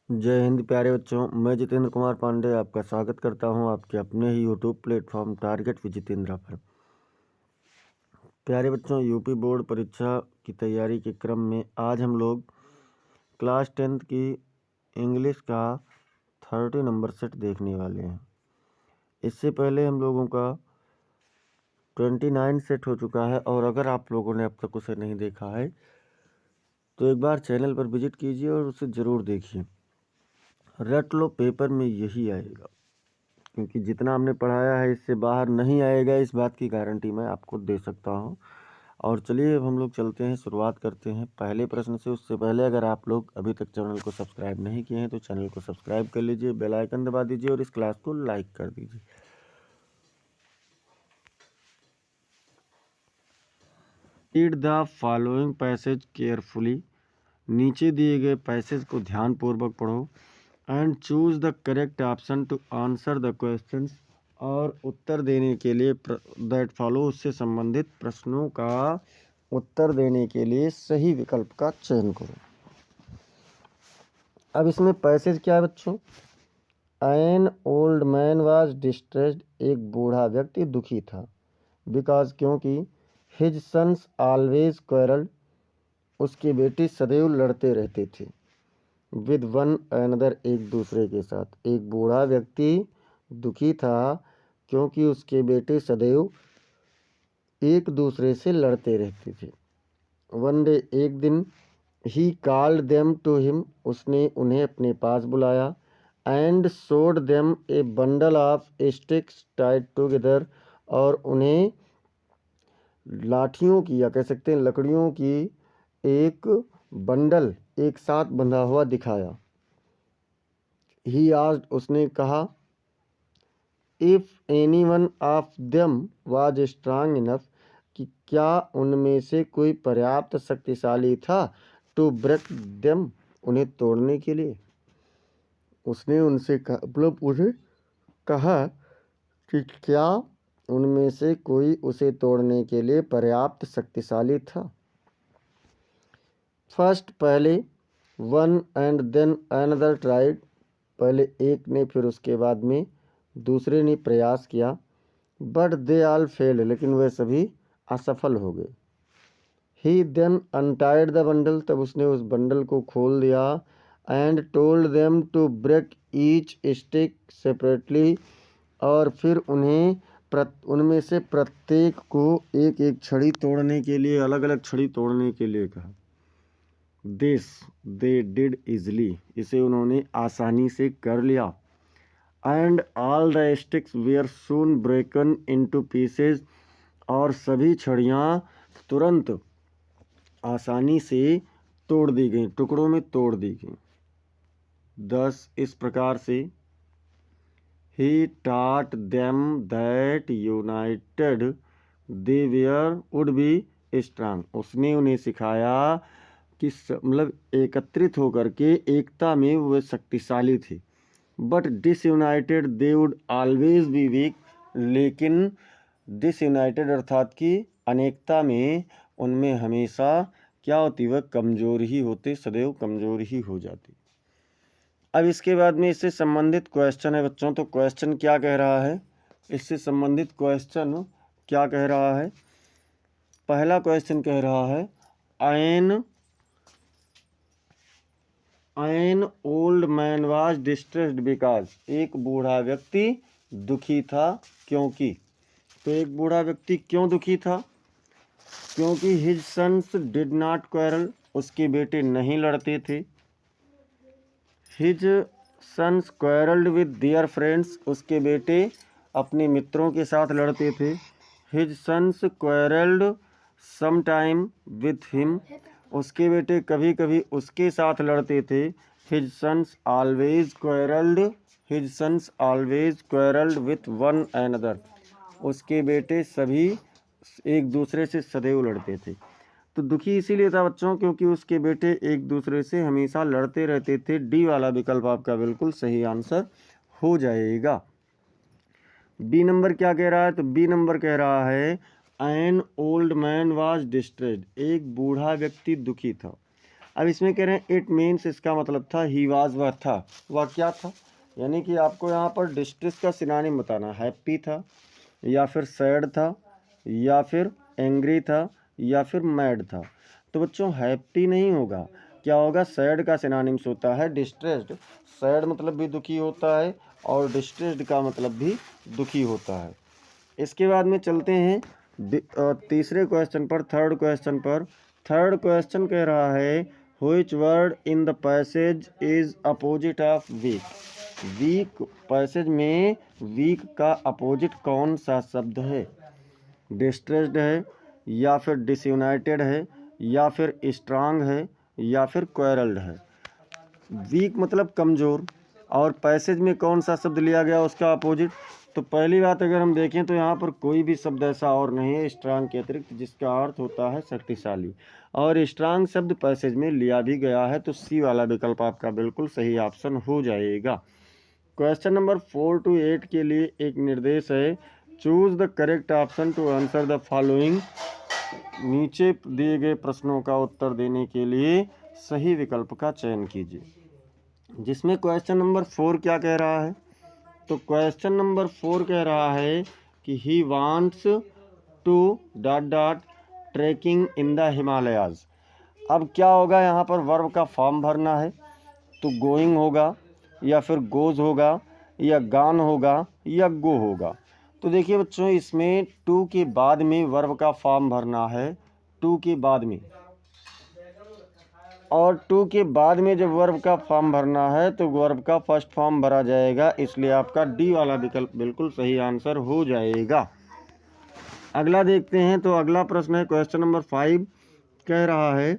जय हिंद प्यारे बच्चों, मैं जितेंद्र कुमार पांडे आपका स्वागत करता हूं आपके अपने ही YouTube platform target with Jitendra पर। प्यारे बच्चों, यूपी बोर्ड परीक्षा की तैयारी के क्रम में आज हम लोग क्लास 10th की इंग्लिश का 30 नंबर सेट देखने वाले हैं। इससे पहले हम लोगों का 29 सेट हो चुका है, और अगर आप लोगों ने अब तक उसे नहीं देखा है तो एक बार चैनल पर विजिट कीजिए और उसे ज़रूर देखिए। रट लो, पेपर में यही आएगा, क्योंकि जितना हमने पढ़ाया है इससे बाहर नहीं आएगा, इस बात की गारंटी मैं आपको दे सकता हूँ। और चलिए अब हम लोग चलते हैं, शुरुआत करते हैं पहले प्रश्न से। उससे पहले अगर आप लोग अभी तक चैनल को सब्सक्राइब नहीं किए हैं तो चैनल को सब्सक्राइब कर लीजिए, बेल आइकन दबा दीजिए और इस क्लास को लाइक कर दीजिए। Read the following passage carefully. नीचे दिए गए पैसेज को ध्यानपूर्वक पढ़ो and choose the correct option to answer the questions. और उत्तर देने के लिए दैट फॉलो, उससे संबंधित प्रश्नों का उत्तर देने के लिए सही विकल्प का चयन करो। अब इसमें पैसेज क्या है बच्चों? An old man was distressed, एक बूढ़ा व्यक्ति दुखी था। बिकॉज, क्योंकि हिज सन्स ऑलवेज क्वेरल्ड, उसके बेटे सदैव लड़ते रहते थे। विद वन अनदर, एक दूसरे के साथ। एक बूढ़ा व्यक्ति दुखी था क्योंकि उसके बेटे सदैव एक दूसरे से लड़ते रहते थे। वन डे, एक दिन, he called them to him, उसने उन्हें अपने पास बुलाया। And showed them a bundle of sticks tied together, और उन्हें लाठियों की, या कह सकते हैं लकड़ियों की, एक बंडल एक साथ बंधा हुआ दिखाया। ही आस्क्ड, उसने कहा, if any one of them was strong enough, कि क्या उनमें से कोई पर्याप्त शक्तिशाली था, टू ब्रेक देम, उन्हें तोड़ने के लिए। उसने उनसे मतलब उन्हें कहा कि क्या उनमें से कोई उसे तोड़ने के लिए पर्याप्त शक्तिशाली था। फर्स्ट, पहले, one and then another tried, पहले एक ने फिर उसके बाद में दूसरे ने प्रयास किया। बट दे ऑल फेल्ड, लेकिन वे सभी असफल हो गए। He then untied the bundle, तब उसने उस बंडल को खोल दिया। And told them to break each stick separately, और फिर उन्हें उनमें से प्रत्येक को एक एक छड़ी तोड़ने के लिए, अलग अलग छड़ी तोड़ने के लिए कहा। दिस दे डिड इजली, इसे उन्होंने आसानी से कर लिया। And all the sticks were soon broken into pieces, और सभी छड़ियाँ तुरंत आसानी से तोड़ दी गई, टुकड़ों में तोड़ दी गई। 10, इस प्रकार से he taught them that united they were would be strong, उसने उन्हें सिखाया कि मतलब एकत्रित होकर के एकता में वे शक्तिशाली थे। But disunited they would always be weak, लेकिन डिसयूनाइटेड अर्थात कि अनेकता में उनमें हमेशा क्या होती, वह कमज़ोर ही होते, सदैव कमज़ोर ही हो जाती। अब इसके बाद में इससे संबंधित क्वेश्चन है बच्चों। तो क्वेश्चन क्या कह रहा है, इससे संबंधित क्वेश्चन क्या कह रहा है? पहला क्वेश्चन कह रहा है, an old man was distressed because, एक बूढ़ा व्यक्ति दुखी था क्योंकि। तो एक बूढ़ा व्यक्ति क्यों दुखी था? क्योंकि his sons did not quarrel, उसके बेटे नहीं लड़ते थे। His sons quarrelled with their friends, उसके बेटे अपने मित्रों के साथ लड़ते थे। His sons quarrelled some time with him, उसके बेटे कभी कभी उसके साथ लड़ते थे। His sons always quarrelled, his sons always quarrelled with one another, उसके बेटे सभी एक दूसरे से सदैव लड़ते थे। तो दुखी इसीलिए था बच्चों क्योंकि उसके बेटे एक दूसरे से हमेशा लड़ते रहते थे। डी वाला विकल्प आपका बिल्कुल सही आंसर हो जाएगा। बी नंबर क्या कह रहा है? तो बी नंबर कह रहा है an old man was distressed, एक बूढ़ा व्यक्ति दुखी था। अब इसमें कह रहे हैं इट मीन्स, इसका मतलब था ही वाज, वह था। वह क्या था? यानी कि आपको यहाँ पर डिस्ट्रेस का सिनोनिम बताना, हैप्पी था या फिर सैड था या फिर एंग्री था या फिर मैड था। तो बच्चों हैप्पी नहीं होगा, क्या होगा? सैड का सिनोनिम्स होता है डिस्ट्रेस्ड। सैड मतलब भी दुखी होता है और डिस्ट्रेस्ड का मतलब भी दुखी होता है। इसके बाद में चलते हैं तीसरे क्वेश्चन पर, थर्ड क्वेश्चन पर। थर्ड क्वेश्चन कह रहा है which word in the passage is opposite of weak. Weak, passage में वीक का अपोजिट कौन सा शब्द है? डिस्ट्रेस्ड है या फिर डिसयूनाइटेड है या फिर स्ट्रांग है या फिर क्वेरल्ड है। वीक मतलब कमज़ोर, और पैसेज में कौन सा शब्द लिया गया उसका अपोजिट? तो पहली बात अगर हम देखें तो यहाँ पर कोई भी शब्द ऐसा और नहीं है स्ट्रांग के अतिरिक्त जिसका अर्थ होता है शक्तिशाली, और स्ट्रांग शब्द पैसेज में लिया भी गया है, तो सी वाला विकल्प आपका बिल्कुल सही ऑप्शन हो जाएगा। क्वेश्चन नंबर 4 to 8 के लिए एक निर्देश है, choose the correct option to answer the following. नीचे दिए गए प्रश्नों का उत्तर देने के लिए सही विकल्प का चयन कीजिए। जिसमें क्वेश्चन नंबर 4 क्या कह रहा है? तो क्वेश्चन नंबर 4 कह रहा है कि he wants to dot dot trekking in the Himalayas. अब क्या होगा? यहाँ पर वर्ब का फॉर्म भरना है, तो गोइंग होगा या फिर गोज होगा या गान होगा या गो होगा। तो देखिए बच्चों, इसमें टू के बाद में वर्ब का फॉर्म भरना है, टू के बाद में, और टू के बाद में जब वर्ब का फॉर्म भरना है तो वर्ब का फर्स्ट फॉर्म भरा जाएगा, इसलिए आपका डी वाला विकल्प बिल्कुल सही आंसर हो जाएगा। अगला देखते हैं, तो अगला प्रश्न है क्वेश्चन नंबर 5, कह रहा है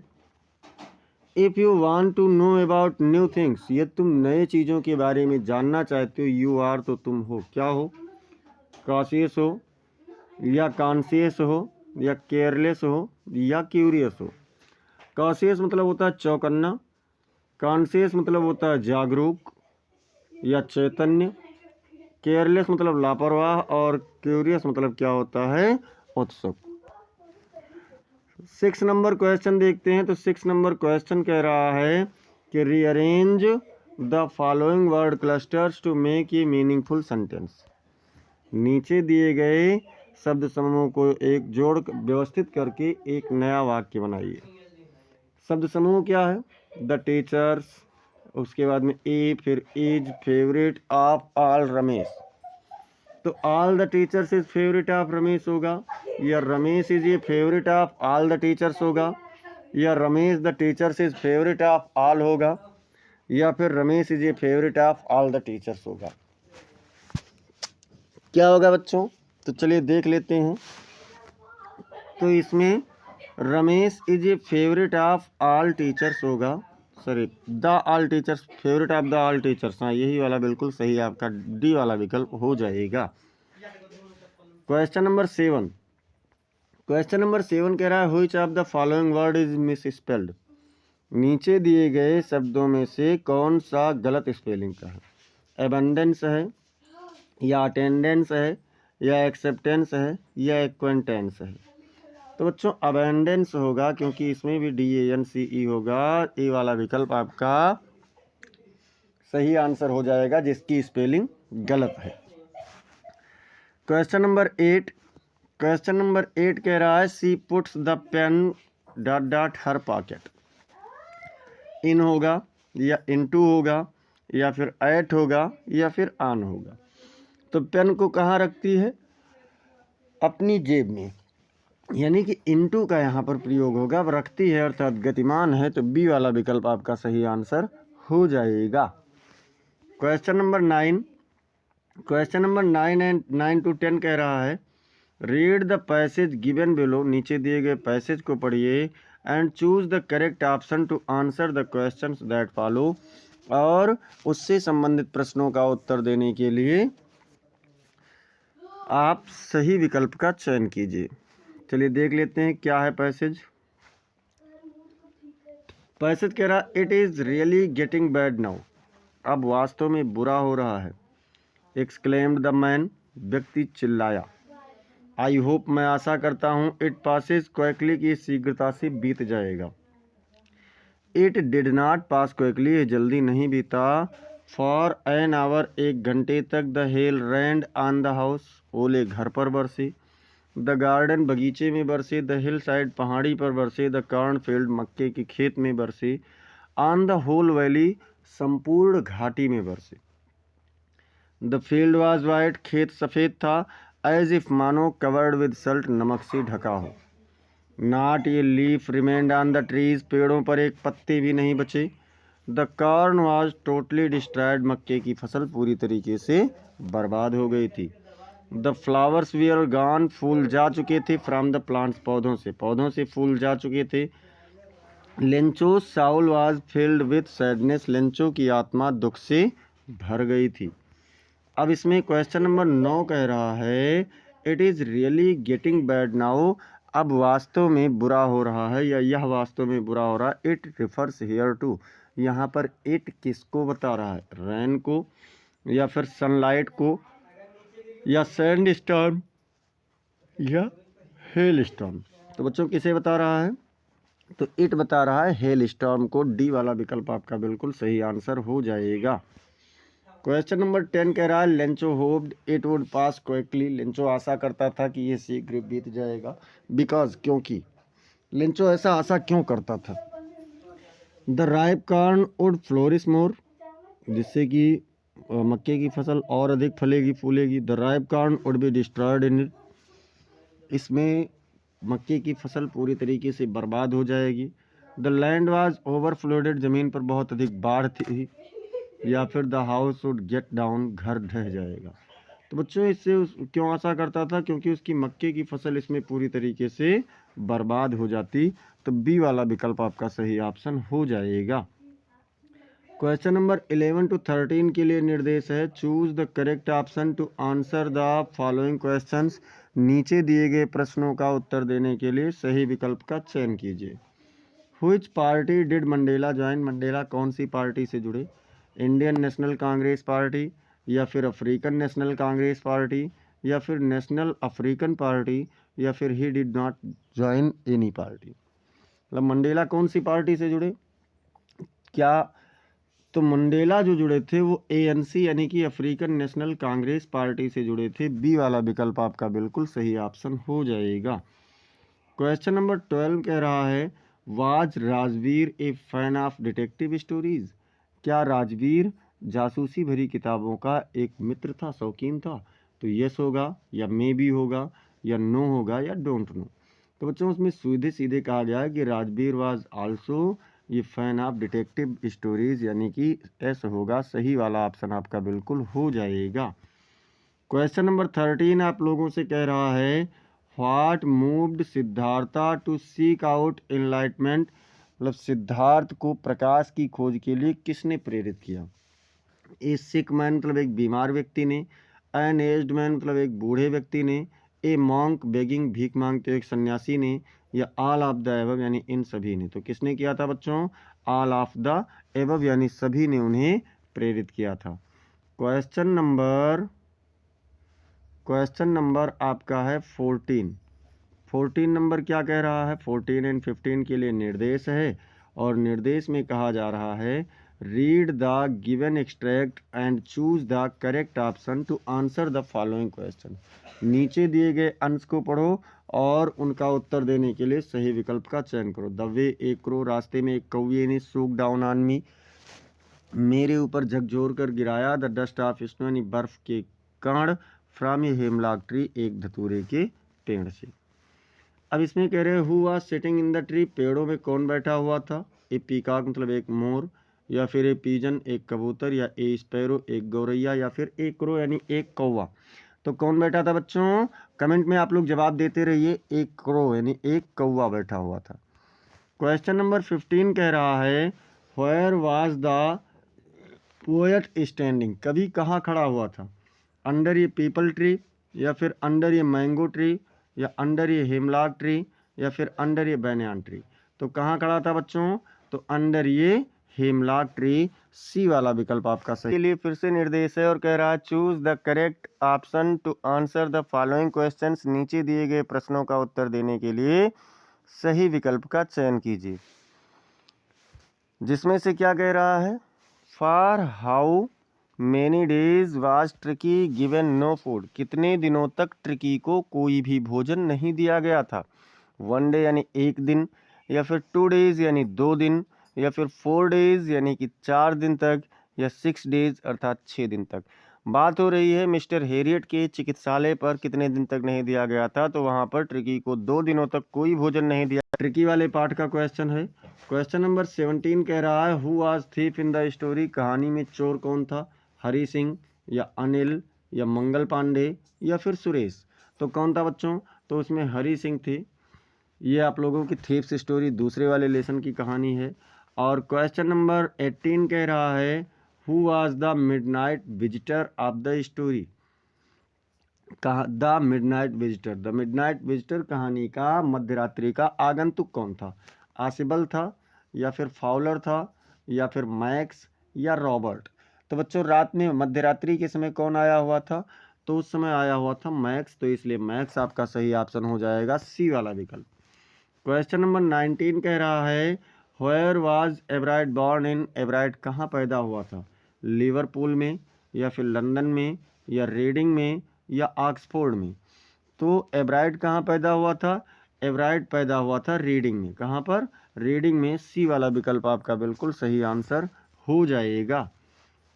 if you want to know about new things. यदि तुम नए चीज़ों के बारे में जानना चाहते हो, यू आर तो तुम हो, क्या हो? कॉशियस हो या कॉन्शियस हो या केयरलेस हो या क्यूरियस हो। कॉशियस मतलब होता है चौकन्ना, कॉन्शियस मतलब होता है जागरूक या चैतन्य, केयरलेस मतलब लापरवाह, और क्यूरियस मतलब क्या होता है? उत्सुक। 6 नंबर क्वेश्चन देखते हैं, तो 6 नंबर क्वेश्चन कह रहा है कि rearrange the following word clusters to make a meaningful sentence. नीचे दिए गए शब्द समूहों को एक जोड़ व्यवस्थित करके एक नया वाक्य बनाइए। शब्द समूह क्या है? द टीचर्स, उसके बाद में ए, फिर is, favourite of, all, Ramesh. तो all the teachers is favourite of Ramesh होगा, या Ramesh is a favourite of all the teachers होगा, या Ramesh the teachers is favourite of all होगा, या फिर Ramesh is a favourite of all the teachers होगा। क्या होगा बच्चों? तो चलिए देख लेते हैं। तो इसमें Ramesh is a favourite of all teachers होगा, sorry the all teachers, favourite of the all teachers, हाँ यही वाला बिल्कुल सही आपका डी वाला विकल्प हो जाएगा। क्वेश्चन नंबर 7, क्वेश्चन नंबर 7 कह रहा है which of the following word is miss spelled. नीचे दिए गए शब्दों में से कौन सा गलत स्पेलिंग का है? एबंडेंस है या अटेंडेंस है या एक्सेप्टेंस है या एक्वेंटेंस है। तो बच्चों अबेंडेंस होगा, क्योंकि इसमें भी DANCE होगा। ए वाला विकल्प आपका सही आंसर हो जाएगा जिसकी स्पेलिंग गलत है। क्वेश्चन नंबर 8, क्वेश्चन नंबर 8 कह रहा है she puts the pen dot dot her pocket. In होगा या इनटू होगा या फिर एट होगा या फिर ऑन होगा। तो पेन को कहाँ रखती है? अपनी जेब में, यानी कि इनटू का यहाँ पर प्रयोग होगा। अब रखती है अर्थात गतिमान है, तो बी वाला विकल्प आपका सही आंसर हो जाएगा। Question number 9, question number 9 and 9 to 10 कह रहा है read the passage given below. नीचे दिए गए पैसेज को पढ़िए and choose the correct option to answer the questions that follow, और उससे संबंधित प्रश्नों का उत्तर देने के लिए आप सही विकल्प का चयन कीजिए। चलिए देख लेते हैं क्या है पैसेज। पैसेज कह रहा it is really getting bad now. अब वास्तव में बुरा हो रहा है। एक्सक्लेम्ड द मैन, व्यक्ति चिल्लाया। आई होप, मैं आशा करता हूँ। इट पासेज क्विकली, की शीघ्रता से बीत जाएगा। It did not pass quickly, ये जल्दी नहीं बीता। फॉर एन आवर, 1 घंटे तक। The hail rained on the house, ओले घर पर बरसे। द गार्डन, बगीचे में बरसे। द हिल साइड, पहाड़ी पर बरसे। द कॉर्न फील्ड, मक्के के खेत में बरसे। ऑन द होल वैली, संपूर्ण घाटी में बरसे। द फील्ड वॉज वाइट, खेत सफ़ेद था। एज इफ, मानो। कवर्ड विद सल्ट, नमक से ढका हो। नॉट, ये leaf remained on the trees, पेड़ों पर एक पत्ते भी नहीं बचे। The corn was totally destroyed, मक्के की फसल पूरी तरीके से बर्बाद हो गई थी। द फ्लावर्स वीयर गॉन, फूल जा चुके थे। फ्रॉम द प्लांट्स, पौधों से फूल जा चुके थे। Lencho Saul was filled with sadness, Lencho की आत्मा दुख से भर गई थी। अब इसमें क्वेश्चन नंबर 9 कह रहा है it is really getting bad now, अब वास्तव में बुरा हो रहा है, या यह वास्तव में बुरा हो रहा है। इट रिफर्स हेयर टू, यहाँ पर इट किसको बता रहा है? रेन को, या फिर सनलाइट को, या सैंड स्टॉर्म, या हेल स्टॉर्म। तो बच्चों किसे बता रहा है? तो इट बता रहा है हेल स्टॉर्म को। डी वाला विकल्प आपका बिल्कुल सही आंसर हो जाएगा। क्वेश्चन नंबर 10 कह रहा है Lencho hoped it would pass quickly, Lencho आशा करता था कि ये शीघ्र बीत जाएगा। बिकॉज, क्योंकि। लेंचो ऐसा आशा क्यों करता था? The ripe corn would flourish more, जिससे कि मक्के की फसल और अधिक फलेगी फूलेगी। The ripe corn would be destroyed in it, इसमें मक्के की फसल पूरी तरीके से बर्बाद हो जाएगी। द लैंड वाज ओवरफ्लोडेड, ज़मीन पर बहुत अधिक बाढ़ थी। या फिर the house would get down, घर ढह जाएगा। तो बच्चों इससे क्यों आशा करता था? क्योंकि उसकी मक्के की फसल इसमें पूरी तरीके से बर्बाद हो जाती। तो बी वाला विकल्प आपका सही ऑप्शन हो जाएगा। क्वेश्चन नंबर 11 to 13 के लिए निर्देश है choose the correct option to answer the following questions, नीचे दिए गए प्रश्नों का उत्तर देने के लिए सही विकल्प का चयन कीजिए। Which party did Mandela join, Mandela कौन सी पार्टी से जुड़े? इंडियन नेशनल कांग्रेस पार्टी, या फिर अफ्रीकन नेशनल कांग्रेस पार्टी, या फिर नेशनल अफ्रीकन पार्टी, या फिर he did not join any party. मतलब मंडेला कौन सी पार्टी से जुड़े? क्या तो मंडेला जो जुड़े थे वो एएनसी यानी कि अफ्रीकन नेशनल कांग्रेस पार्टी से जुड़े थे। बी वाला विकल्प आपका बिल्कुल सही ऑप्शन हो जाएगा। क्वेश्चन नंबर 12 कह रहा है was Rajveer A fan of detective stories, क्या राजवीर जासूसी भरी किताबों का एक मित्र था, शौकीन था? तो यस होगा, या मे बी होगा, या नो होगा, या डोंट नो। तो बच्चों उसमें सीधे सीधे कहा गया है कि राजवीर वाज आल्सो ये फैन ऑफ डिटेक्टिव स्टोरीज, यानी कि एस होगा, सही वाला ऑप्शन आपका बिल्कुल हो जाएगा। क्वेश्चन नंबर 13 आप लोगों से कह रहा है what moved Siddhartha to seek out enlightenment, मतलब सिद्धार्थ को प्रकाश की खोज के लिए किसने प्रेरित किया? ए सिक मैन, मतलब एक बीमार व्यक्ति ने। एन एज्ड मैन, मतलब एक बूढ़े व्यक्ति ने। ए मॉन्क बेगिंग, भीख मांगते एक सन्यासी ने। या ऑल ऑफ द एबव, यानी इन सभी ने। तो किसने किया था बच्चों? ऑल ऑफ द एबव, यानी सभी ने उन्हें प्रेरित किया था। क्वेश्चन नंबर आपका है 14 नंबर क्या कह रहा है? 14 एंड 15 के लिए निर्देश है, और निर्देश में कहा जा रहा है read the given extract and choose the correct option to answer the following question, नीचे दिए गए अंश को पढ़ो और उनका उत्तर देने के लिए सही विकल्प का चयन करो। द वे ए क्रो, रास्ते में एक कौवे ने सूक डाउन ऑन मी, मेरे ऊपर झकझोर कर गिराया। द डस्ट ऑफ स्नो, यानी बर्फ के कण। फ्रॉम ए हेमलॉक ट्री, एक धतूरे के पेड़ से। अब इसमें कह रहे हैं who was sitting in the tree, पेड़ों में कौन बैठा हुआ था? ए पीकॉक, मतलब एक मोर, या फिर ए पीजन, एक कबूतर, या ए स्पैरो, एक गौरैया, या फिर ए क्रो, यानी एक कौवा। तो कौन बैठा था बच्चों? कमेंट में आप लोग जवाब देते रहिए। एक क्रो, यानी एक कौवा बैठा हुआ था। क्वेश्चन नंबर 15 कह रहा है where was the poet standing, कभी कहाँ खड़ा हुआ था? अंडर ये पीपल ट्री, या फिर अंडर ये मैंगो ट्री, या अंडर ये हेमलॉक ट्री, या फिर अंडर ये बैनियान ट्री। तो कहाँ खड़ा था बच्चों? तो अंडर ये हेमलॉक ट्री, सी वाला विकल्प आपका सही। के लिए फिर से निर्देश है और कह रहा है choose the correct option to answer the following questions, नीचे दिए गए प्रश्नों का उत्तर देने के लिए सही विकल्प का चयन कीजिए। जिसमें से क्या कह रहा है, for how many days was Tricki given no food, कितने दिनों तक ट्रिकी को कोई भी भोजन नहीं दिया गया था। 1 डे यानी 1 दिन, या फिर 2 डेज यानी 2 दिन, या फिर 4 डेज यानी कि 4 दिन तक, या 6 डेज अर्थात 6 दिन तक। बात हो रही है मिस्टर हेरियट के चिकित्सालय पर कितने दिन तक नहीं दिया गया था, तो वहाँ पर ट्रिकी को 2 दिनों तक कोई भोजन नहीं दिया। ट्रिकी वाले पार्ट का क्वेश्चन है। क्वेश्चन नंबर 17 कह रहा है, who was thief in the story, कहानी में चोर कौन था, हरी सिंह या अनिल या मंगल पांडे या फिर सुरेश। तो कौन था बच्चों, तो उसमें हरी सिंह थी। ये आप लोगों की थीफ्स स्टोरी दूसरे वाले लेसन की कहानी है। और क्वेश्चन नंबर 18 कह रहा है, who was the midnight visitor of the story, the midnight visitor, the midnight visitor कहानी का मध्यरात्रि का आगंतुक कौन था, आसिबल था या फिर फाउलर था या फिर मैक्स या रॉबर्ट। तो बच्चों रात में मध्यरात्रि के समय कौन आया हुआ था, तो उस समय आया हुआ था मैक्स, तो इसलिए मैक्स आपका सही ऑप्शन हो जाएगा सी वाला विकल्प। क्वेश्चन नंबर 19 कह रहा है, वेयर वाज एवराइट बॉर्न इन, एवराइट कहाँ पैदा हुआ था, लिवरपूल में या फिर लंदन में या रीडिंग में या ऑक्सफोर्ड में। तो एवराइट कहाँ पैदा हुआ था, एवराइट पैदा हुआ था रीडिंग में। कहाँ पर, रीडिंग में। सी वाला विकल्प आपका बिल्कुल सही आंसर हो जाएगा।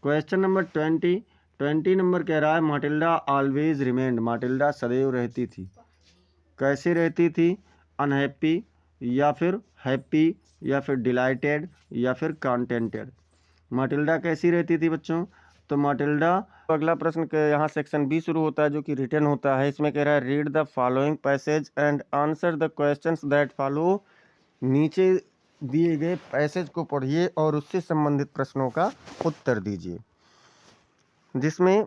क्वेश्चन नंबर 20 नंबर कह रहा है, माटिल्डा ऑलवेज रिमेंड, माटिल्डा सदैव रहती थी। कैसे रहती थी, अनहैप्पी या फिर हैप्पी या फिर डिलाइटेड या फिर कॉन्टेंटेड। माटिल्डा कैसी रहती थी बच्चों, तो माटिल्डा, अगला प्रश्न के यहाँ सेक्शन बी शुरू होता है जो कि रिटर्न होता है। इसमें कह रहा है, read the following passage and answer the questions that follow, नीचे दिए गए पैसेज को पढ़िए और उससे संबंधित प्रश्नों का उत्तर दीजिए। जिसमें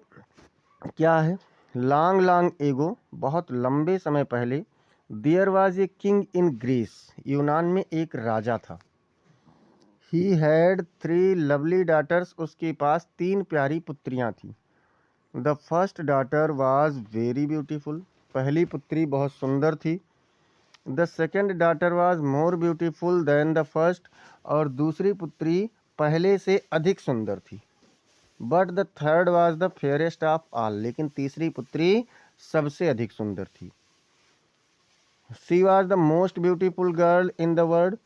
क्या है, लॉन्ग लॉन्ग एगो, बहुत लंबे समय पहले, there was a king in Greece, यूनान में एक राजा था। ही हैड 3 लवली डाटर्स, उसके पास 3 प्यारी पुत्रियां थी। The first daughter was very beautiful, पहली पुत्री बहुत सुंदर थी। The second daughter was more beautiful then the first, और दूसरी पुत्री पहले से अधिक सुंदर थी। But the third was the fairest of all, लेकिन तीसरी पुत्री सबसे अधिक सुंदर थी। She was the most beautiful girl in the world,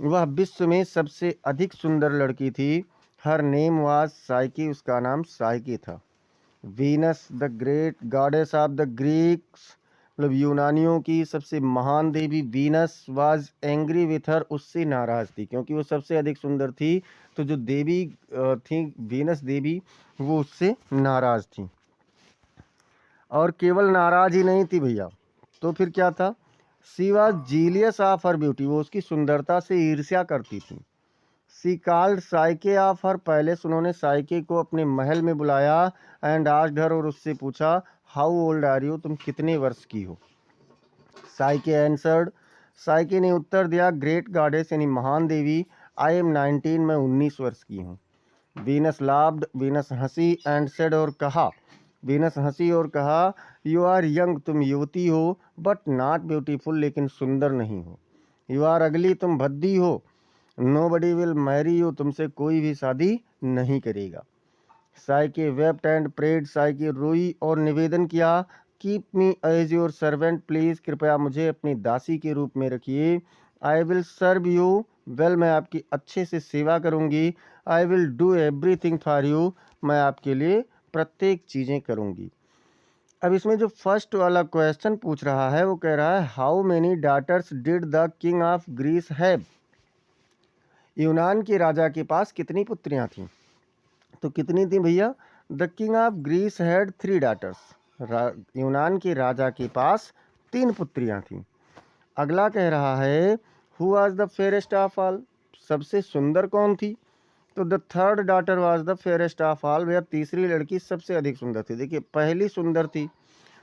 वह विश्व में सबसे अधिक सुंदर लड़की थी। हर नेम वाज साइकी, उसका नाम साइकी था। Venus the great goddess of the Greeks, मतलब यूनानियों की सबसे महान देवी Venus was angry with her, उससे नाराज थी क्योंकि वो सबसे अधिक सुंदर थी। तो जो देवी थी वीनस देवी, वो उससे नाराज थी। और केवल नाराज ही नहीं थी भैया, तो फिर क्या था, she was jealous of her beauty, वो उसकी सुंदरता से ईर्ष्या करती थी। She called Psyche of her palace, उन्होंने साइके को अपने महल में बुलाया। एंड आस्क्ड हर, और उससे पूछा, हाउ ओल्ड आर यू, तुम कितने वर्ष की हो। साइके आंसर्ड, साइके ने उत्तर दिया, ग्रेट गॉडेस यानी महान देवी, आई एम 19, मैं 19 वर्ष की हूँ। वीनस लाफ्ड, वीनस हंसी, एंड सेड, और कहा, वीनस हंसी और कहा, यू आर यंग, तुम युवती हो, बट नॉट ब्यूटीफुल, लेकिन सुंदर नहीं हो। यू आर अगली, तुम भद्दी हो। नोबडी विल मैरी यू, तुमसे कोई भी शादी नहीं करेगा। Psyche wept and prayed, Psyche रोई और निवेदन किया, keep me as your servant please, कृपया मुझे अपनी दासी के रूप में रखिए। I will serve you well, मैं आपकी अच्छे से सेवा करूंगी। I will do everything for you, मैं आपके लिए प्रत्येक चीज़ें करूंगी। अब इसमें जो फर्स्ट वाला क्वेश्चन पूछ रहा है वो कह रहा है, how many daughters did the king of Greece have, यूनान के राजा के पास कितनी पुत्रियां थीं। तो कितनी थी भैया, the king of Greece had 3 daughters, यूनान के राजा के पास 3 पुत्रियां थीं। अगला कह रहा है, who was the fairest of all, सबसे सुंदर कौन थी। तो the third daughter was the fairest of all, भैया तीसरी लड़की सबसे अधिक सुंदर थी। देखिए पहली सुंदर थी,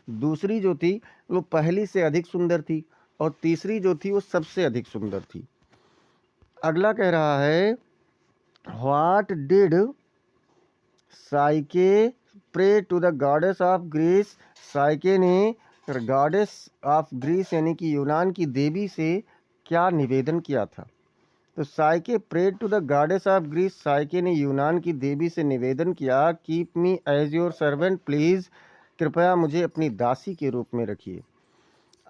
दूसरी जो थी वो पहली से अधिक सुंदर थी, और तीसरी जो थी वो सबसे अधिक सुंदर थी। अगला कह रहा है, what did Psyche pray to the goddess of Greece, Psyche ने गॉडेस ऑफ ग्रीस यानी कि यूनान की देवी से क्या निवेदन किया था। तो Psyche prayed to the goddess of Greece, Psyche ने यूनान की देवी से निवेदन किया, keep me as your servant please, कृपया मुझे अपनी दासी के रूप में रखिए।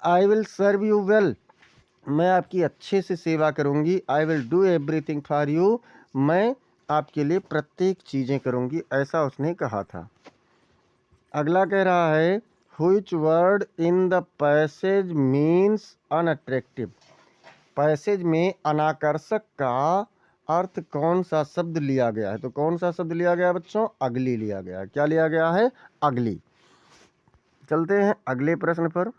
I will serve you well, मैं आपकी अच्छे से सेवा करूंगी। I will do everything for you, मैं आपके लिए प्रत्येक चीज़ें करूंगी, ऐसा उसने कहा था। अगला कह रहा है which word in the passage means unattractive, passage में अनाकर्षक का अर्थ कौन सा शब्द लिया गया है? तो कौन सा शब्द लिया गया है बच्चों? अगली लिया गया है। क्या लिया गया है? अगली। चलते हैं अगले प्रश्न पर।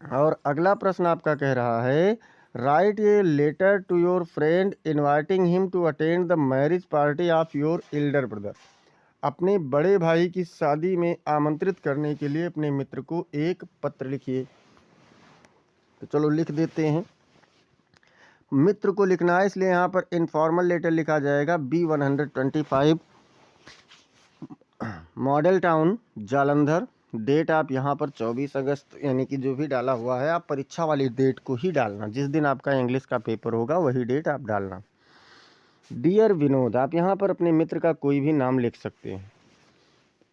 और अगला प्रश्न आपका कह रहा है write a letter to your friend inviting him to attend the marriage party of your elder brother, अपने बड़े भाई की शादी में आमंत्रित करने के लिए अपने मित्र को एक पत्र लिखिए। तो चलो लिख देते हैं। मित्र को लिखना है, इसलिए यहाँ पर इनफॉर्मल लेटर लिखा जाएगा B125, model town Jalandhar. Date आप यहाँ पर 24 अगस्त यानी कि जो भी डाला हुआ है आप परीक्षा वाली डेट को ही डालना, जिस दिन आपका इंग्लिश का पेपर होगा वही डेट आप डालना। डियर विनोद, आप यहाँ पर अपने मित्र का कोई भी नाम लिख सकते हैं।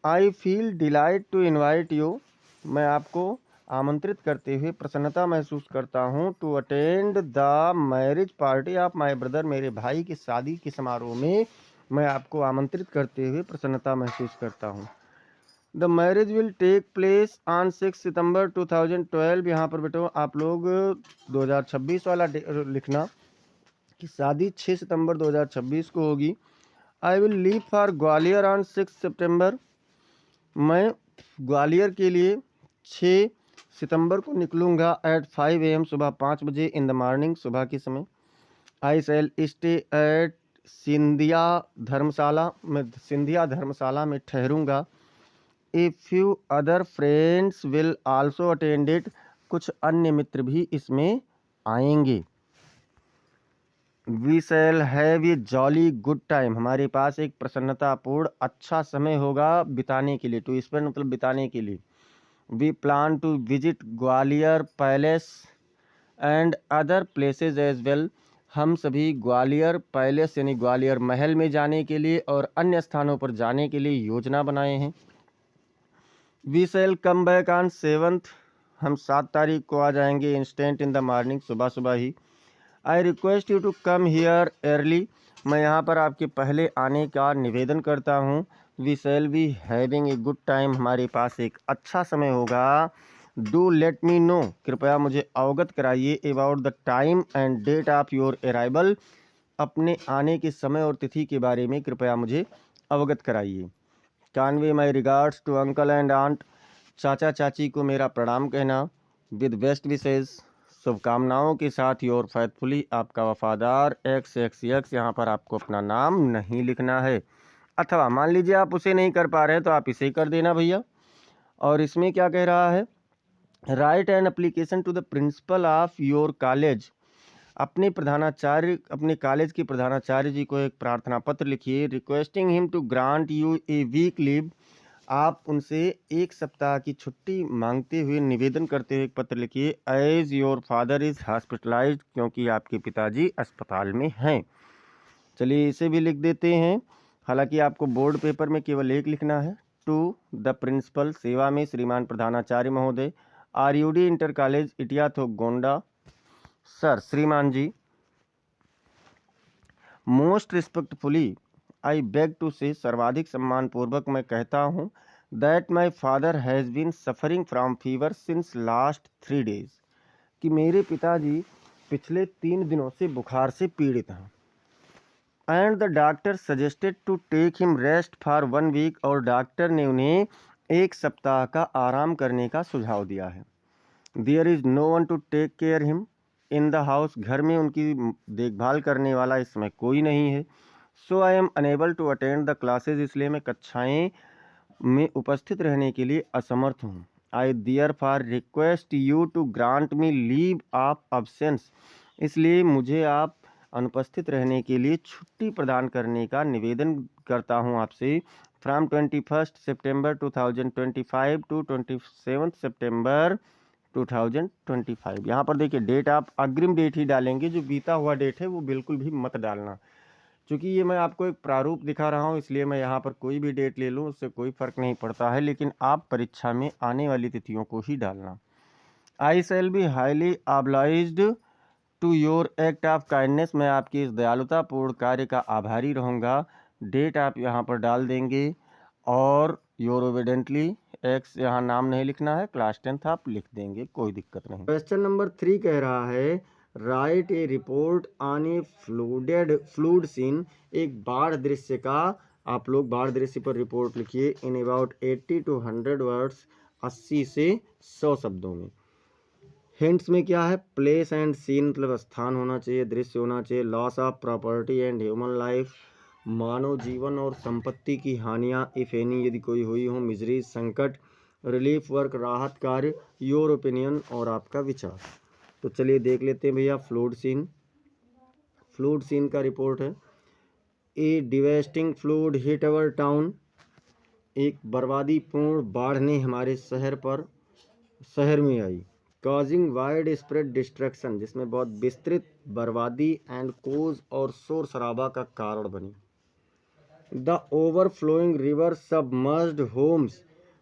I feel delight to invite you, मैं आपको आमंत्रित करते हुए प्रसन्नता महसूस करता हूँ। To attend the marriage party of my brother, मेरे भाई की शादी के समारोह में मैं आपको आमंत्रित करते हुए प्रसन्नता महसूस करता हूँ। The marriage will take place on 6 September 2012, यहाँ पर बेटो आप लोग 2026 वाला लिखना कि शादी 6 सितंबर 2026 को होगी। I will leave for Gwalior on 6 सितंबर, मैं ग्वालियर के लिए 6 सितंबर को निकलूँगा एट 5 AM, सुबह 5 बजे, इन द मॉर्निंग, सुबह के समय। I shall stay at Scindia Dharamshala, मैं सिंधिया धर्मशाला में ठहरूंगा। A few other friends will also attend it, कुछ अन्य मित्र भी इसमें आएंगे। We shall have a jolly good time, हमारे पास एक प्रसन्नतापूर्ण अच्छा समय होगा बिताने के लिए। टू स्पेंड मतलब बिताने के लिए। We plan to visit Gwalior palace and other places as well, हम सभी ग्वालियर पैलेस यानी ग्वालियर महल में जाने के लिए और अन्य स्थानों पर जाने के लिए योजना बनाए हैं। We shall come back on 7th, हम 7 तारीख को आ जाएंगे इंस्टेंट इन द मॉर्निंग, सुबह सुबह ही। I request you to come here early, मैं यहाँ पर आपके पहले आने का निवेदन करता हूँ। We shall be having a good time, हमारे पास एक अच्छा समय होगा। डू लेट मी नो, कृपया मुझे अवगत कराइए। About the time and date of your arrival, अपने आने के समय और तिथि के बारे में कृपया मुझे अवगत कराइए। Convey my regards to uncle and aunt, चाचा चाची को मेरा प्रणाम कहना। विद बेस्ट विशेज, शुभकामनाओं के साथ। योर फैथफुली, आपका वफादार XXX, यहाँ पर आपको अपना नाम नहीं लिखना है, अथवा मान लीजिए आप उसे नहीं कर पा रहे हैं तो आप इसे कर देना भैया। और इसमें क्या कह रहा है, write an application to the principal of your college, अपने प्रधानाचार्य, अपने कॉलेज के प्रधानाचार्य जी को एक प्रार्थना पत्र लिखिए। Requesting him to grant you a week leave, आप उनसे एक सप्ताह की छुट्टी मांगते हुए निवेदन करते हुए एक पत्र लिखिए। As your father is hospitalised, क्योंकि आपके पिताजी अस्पताल में हैं। चलिए इसे भी लिख देते हैं, हालांकि आपको बोर्ड पेपर में केवल एक लिखना है। टू द प्रिंसिपल, सेवा में श्रीमान प्रधानाचार्य महोदय, RUD inter college Itiyatho Gonda. Sir, श्रीमान ji, most respectfully I beg to say, सर्वाधिक सम्मान पूर्वक मैं कहता हूँ, that my father has been suffering from fever since last 3 days, कि मेरे पिताजी पिछले 3 दिनों से बुखार से पीड़ित हैं। And the doctor suggested to take him rest for 1 week, और डॉक्टर ने उन्हें एक सप्ताह का आराम करने का सुझाव दिया है। There is no one to take care him in the house, घर में उनकी देखभाल करने वाला इस समय कोई नहीं है। So I am unable to attend the classes, इसलिए मैं कक्षाएं में उपस्थित रहने के लिए असमर्थ हूँ। I therefore request you to grant me leave of absence, इसलिए मुझे आप अनुपस्थित रहने के लिए छुट्टी प्रदान करने का निवेदन करता हूँ आपसे। फ्रॉम 21 सितंबर 2025 टू 27 सितंबर 2025। यहाँ पर देखिए डेट आप अग्रिम डेट ही डालेंगे, जो बीता हुआ डेट है वो बिल्कुल भी मत डालना। क्योंकि ये मैं आपको एक प्रारूप दिखा रहा हूँ, इसलिए मैं यहाँ पर कोई भी डेट ले लूँ उससे कोई फ़र्क नहीं पड़ता है, लेकिन आप परीक्षा में आने वाली तिथियों को ही डालना। I shall be highly obliged to your act of kindness, मैं आपकी इस दयालुतापूर्ण कार्य का आभारी रहूँगा। डेट आप यहाँ पर डाल देंगे और योर ओबिडेंटली एक्स, यहाँ नाम नहीं लिखना है, क्लास 10th आप लिख देंगे, कोई दिक्कत नहीं। क्वेश्चन नंबर 3 कह रहा है write a report on a flood scene, एक बाढ़ दृश्य का आप लोग बाढ़ दृश्य पर रिपोर्ट लिखिए इन अबाउट 80 to 100 वर्ड्स, 80 से 100 शब्दों में। हिंट्स में क्या है, प्लेस एंड सीन मतलब स्थान होना चाहिए, दृश्य होना चाहिए, loss of property and human life, मानव जीवन और संपत्ति की हानियाँ इफ एनी यदि कोई हुई हो, मिजरी संकट, रिलीफ वर्क राहत कार्य, योर ओपिनियन और आपका विचार। तो चलिए देख लेते हैं भैया फ्लूड सीन। फ्लूड सीन का रिपोर्ट है, ए डिवेस्टिंग फ्लूड हिट अवर टाउन, एक बर्बादीपूर्ण बाढ़ ने हमारे शहर में आई। कॉजिंग वाइड स्प्रेड डिस्ट्रक्शन, जिसमें बहुत विस्तृत बर्बादी एंड कोज और शोर शराबा का कारण बनी। The overflowing river submerged homes,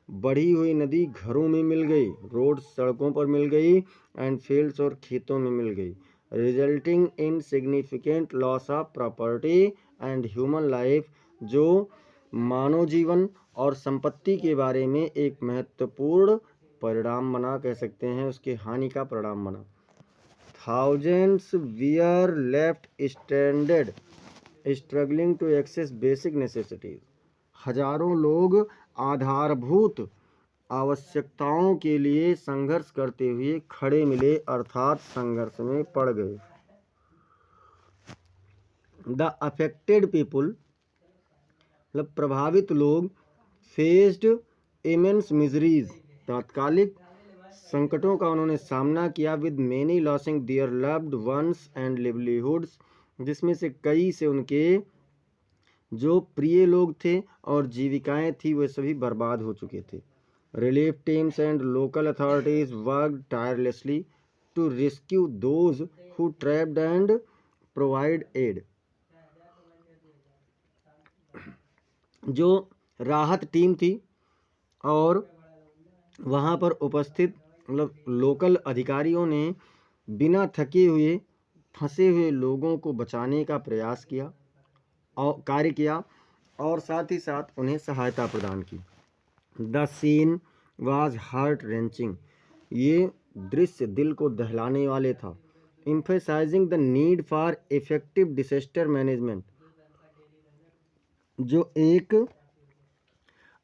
बढ़ी हुई नदी घरों में मिल गई, रोड सड़कों पर मिल गई, एंड फील्ड्स और खेतों में मिल गई, resulting in significant loss of property and human life, जो मानव जीवन और संपत्ति के बारे में एक महत्वपूर्ण परिणाम बना, कह सकते हैं उसके हानि का परिणाम बना। Thousands were left stranded struggling to access basic necessities, हजारों लोग आधारभूत आवश्यकताओं के लिए संघर्ष करते हुए खड़े मिले, अर्थात संघर्ष में पड़ गए। द अफेक्टेड पीपुल मतलब प्रभावित लोग, फेस्ड इमेंस मिजरीज, तात्कालिक संकटों का उन्होंने सामना किया, with many losing their loved ones and livelihoods, जिसमें से कई से उनके जो प्रिय लोग थे और जीविकाएं थी वे सभी बर्बाद हो चुके थे। Relief teams and local authorities worked tirelessly to rescue those who trapped and provide aid, जो राहत टीम थी और वहाँ पर उपस्थित मतलब लोकल अधिकारियों ने बिना थके हुए फंसे हुए लोगों को बचाने का प्रयास किया और कार्य किया और साथ ही साथ उन्हें सहायता प्रदान की। The scene was heart wrenching, ये दृश्य दिल को दहलाने वाले था। Emphasising the need for effective disaster management, जो एक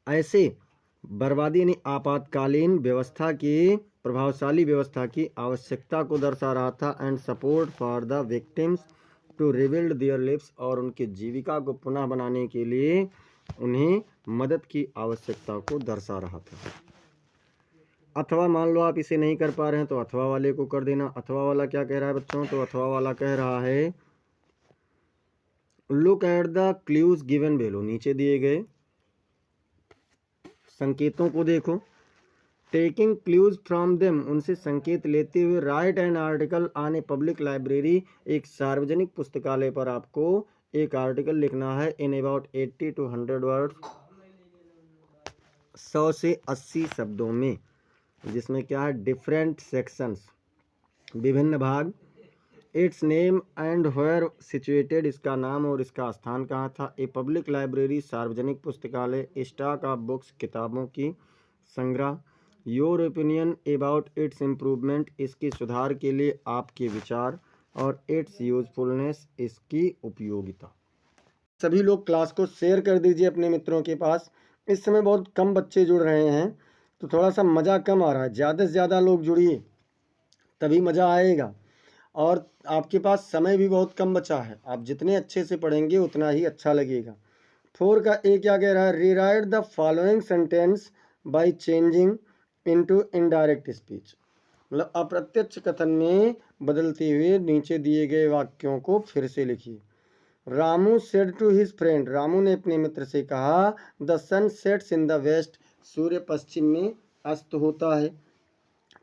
ऐसे बर्बादी यानी आपातकालीन व्यवस्था की प्रभावशाली व्यवस्था की आवश्यकता को दर्शा रहा था। And support for the victims to rebuild their lives, और उनके जीविका को पुनः बनाने के लिए उन्हें मदद की आवश्यकता को दर्शा रहा था। अथवा मान लो आप इसे नहीं कर पा रहे हैं तो अथवा वाले को कर देना। अथवा वाला क्या कह रहा है बच्चों, तो अथवा वाला कह रहा है look at the clues given below, नीचे दिए गए संकेतों को देखो। टेकिंग क्लूज फ्रॉम देम, उनसे संकेत लेते हुए right an article on a public library, एक सार्वजनिक पुस्तकालय पर आपको एक आर्टिकल लिखना है इन अबाउट 80 to 100 वर्ड्स, 100 से 80 शब्दों में, जिसमें क्या है डिफरेंट सेक्शंस, विभिन्न भाग। Its name and where situated, इसका नाम और इसका स्थान कहाँ था। ए पब्लिक लाइब्रेरी, सार्वजनिक पुस्तकालय। स्टॉक ऑफ बुक्स, किताबों की संग्रह। Your opinion about it's improvement, इसके सुधार के लिए आपके विचार। और इट्स यूजफुलनेस, इसकी उपयोगिता। सभी लोग क्लास को शेयर कर दीजिए अपने मित्रों के पास। इस समय बहुत कम बच्चे जुड़ रहे हैं तो थोड़ा सा मज़ा कम आ रहा है, ज़्यादा से ज़्यादा लोग जुड़िए तभी मज़ा आएगा। और आपके पास समय भी बहुत कम बचा है, आप जितने अच्छे से पढ़ेंगे उतना ही अच्छा लगेगा। 4 का ए क्या कह रहा है, rewrite the following sentence by changing into indirect speech, मतलब अप्रत्यक्ष कथन में बदलते हुए नीचे दिए गए वाक्यों को फिर से लिखिए। Ramu said to his friend, Ramu ने अपने मित्र से कहा the sun sets in the west, सूर्य पश्चिम में अस्त होता है।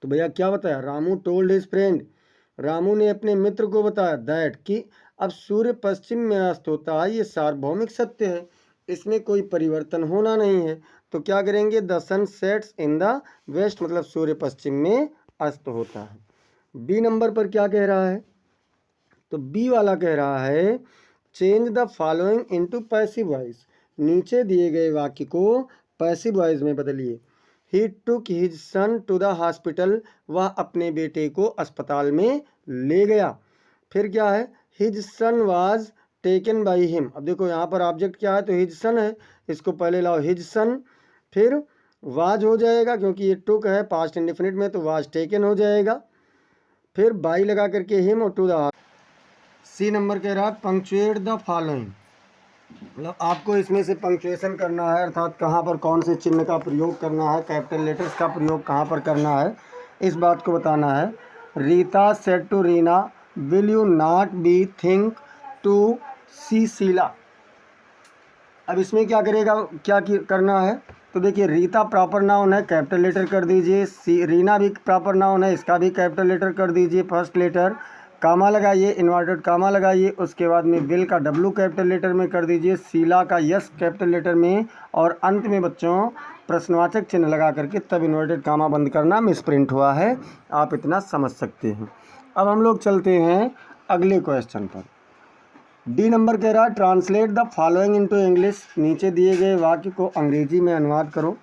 तो भैया क्या बताया, Ramu told his friend, Ramu ने अपने मित्र को बताया दैट कि अब सूर्य पश्चिम में अस्त होता है, ये सार्वभौमिक सत्य है, इसमें कोई परिवर्तन होना नहीं है। तो क्या करेंगे, the sun sets in the west, मतलब सूर्य पश्चिम में अस्त होता है। बी नंबर पर क्या कह रहा है, तो बी वाला कह रहा है change the following into passive voice, नीचे दिए गए वाक्य को पैसिव वॉइस में बदलिए। He took his son to the hospital, वह अपने बेटे को अस्पताल में ले गया। फिर क्या है, his son was taken by him, अब देखो यहाँ पर ऑब्जेक्ट क्या है, तो हिज सन है, इसको पहले लाओ हिज सन, फिर वाज हो जाएगा क्योंकि ये टुक है पास्ट इंडेफिनिट में, तो वाज टेकन हो जाएगा, फिर बाई लगा करके हिम और टू द। सी नंबर कह रहा है पंक्चुएट द फॉलोइंग, मतलब आपको इसमें से पंक्चुएशन करना है, अर्थात कहाँ पर कौन से चिन्ह का प्रयोग करना है, कैपिटल लेटर्स का प्रयोग कहाँ पर करना है, इस बात को बताना है। Rita said to Rina will you not be think to see Sheela, अब इसमें क्या करेगा, क्या करना है, तो देखिए रीता प्रॉपर नाउन है, कैपिटल लेटर कर दीजिए, रीना भी प्रॉपर नाउन है, इसका भी कैपिटल लेटर कर दीजिए, फर्स्ट लेटर, कामा लगाइए, इन्वर्टेड कामा लगाइए, उसके बाद में विल का डब्लू कैपिटल लेटर में कर दीजिए, शीला का यस कैपिटल लेटर में, और अंत में बच्चों प्रश्नवाचक चिन्ह लगा करके तब इन्वर्टेड कामा बंद करना मिसप्रिंट हुआ है, आप इतना समझ सकते हैं। अब हम लोग चलते हैं अगले क्वेश्चन पर। डी नंबर कह रहा है translate the following into English, नीचे दिए गए वाक्य को अंग्रेजी में अनुवाद करो।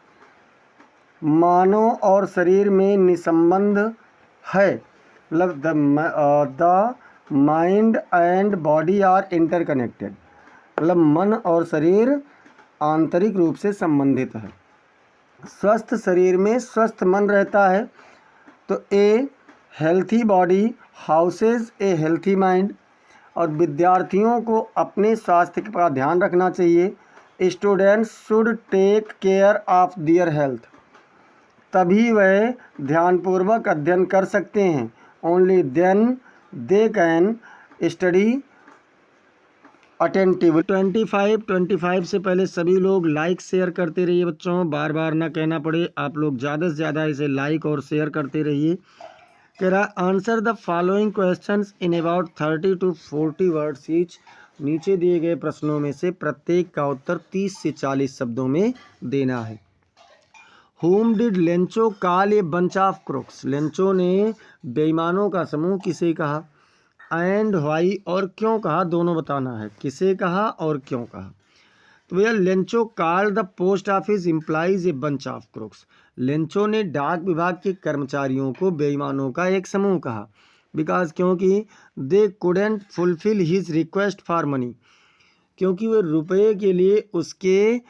मानव और शरीर में निसंबंध है, मतलब the mind and body are interconnected, मतलब मन और शरीर आंतरिक रूप से संबंधित है। स्वस्थ शरीर में स्वस्थ मन रहता है, तो a healthy body houses a healthy mind, और विद्यार्थियों को अपने स्वास्थ्य का ध्यान रखना चाहिए। Students should take care of their health, तभी वह ध्यानपूर्वक अध्ययन कर सकते हैं। Only then they can study attentive. 25 से पहले सभी लोग लाइक शेयर करते रहिए बच्चों, बार बार ना कहना पड़े, आप लोग ज़्यादा से ज़्यादा इसे लाइक और शेयर करते रहिए। कह रहा answer the following questions in about 30 to 40 words each, नीचे दिए गए प्रश्नों में से प्रत्येक का उत्तर 30 से 40 शब्दों में देना है। Whom did Lencho call a bunch of crooks, Lencho ने बेईमानों का समूह किसे कहा, एंड वाई और क्यों कहा, दोनों बताना है, किसे कहा और क्यों कहा। तो भैया Lencho called the post office employees a bunch of crooks, Lencho ने डाक विभाग के कर्मचारियों को बेईमानों का एक समूह कहा, बिकॉज क्योंकि they couldn't fulfil his request for money, क्योंकि वे रुपये के लिए उसके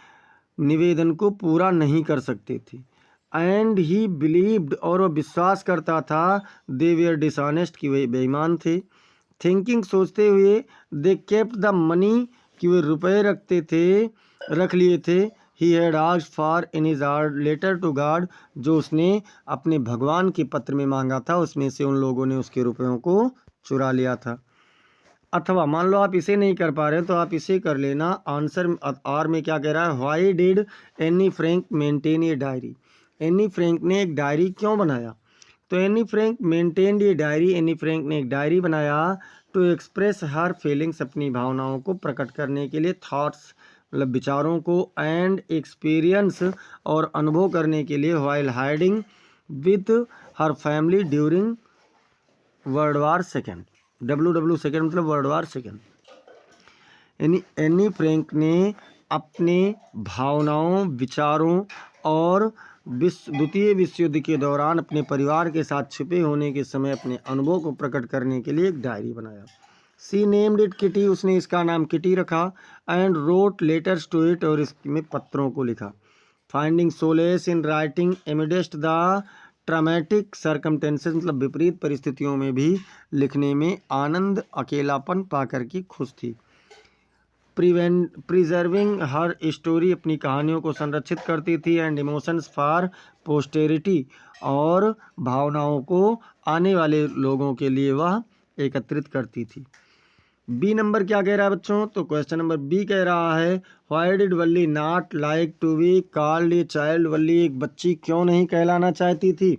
निवेदन को पूरा नहीं कर सकते थे। एंड ही बिलीव्ड और वह विश्वास करता था, दे वेयर डिसऑनेस्ट कि वे बेईमान थे। थिंकिंग सोचते हुए, दे केप्ट द मनी कि वे रुपए रख लिए थे। He had asked for in his letter to God, जो उसने अपने भगवान के पत्र में मांगा था, उसमें से उन लोगों ने उसके रुपयों को चुरा लिया था। अथवा मान लो आप इसे नहीं कर पा रहे तो आप इसे कर लेना। आंसर आर में क्या कह रहा है, why did Anne Frank maintain a diary, any Frank ने एक डायरी क्यों बनाया, तो Anne Frank maintain a diary, any Frank ने एक डायरी बनाया टू एक्सप्रेस हर फीलिंग्स, अपनी भावनाओं को प्रकट करने के लिए, थॉट्स मतलब विचारों को, एंड एक्सपीरियंस और अनुभव करने के लिए, while hiding with her family during world war second, WW second मतलब world war second. Anne Frank ने अपने भावनाओं, विचारों और द्वितीय विश्व युद्ध के दौरान अपने परिवार के साथ छिपे होने के समय अपने अनुभव को प्रकट करने के लिए एक डायरी बनाया। सी नेम्ड इट किटी, उसने इसका नाम किटी रखा। And wrote letters to it, और इसमें पत्रों को लिखा। Finding solace in writing amidst the traumatic circumstances, मतलब विपरीत परिस्थितियों में भी लिखने में आनंद, अकेलापन पाकर की खुश थी। प्रिजर्विंग हर स्टोरी, अपनी कहानियों को संरक्षित करती थी। एंड इमोशंस फॉर पोस्टेरिटी, और भावनाओं को आने वाले लोगों के लिए वह एकत्रित करती थी। बी नंबर क्या कह रहा है बच्चों, तो क्वेश्चन नंबर बी कह रहा है why did Valli not like to be called a child, Valli एक बच्ची क्यों नहीं कहलाना चाहती थी,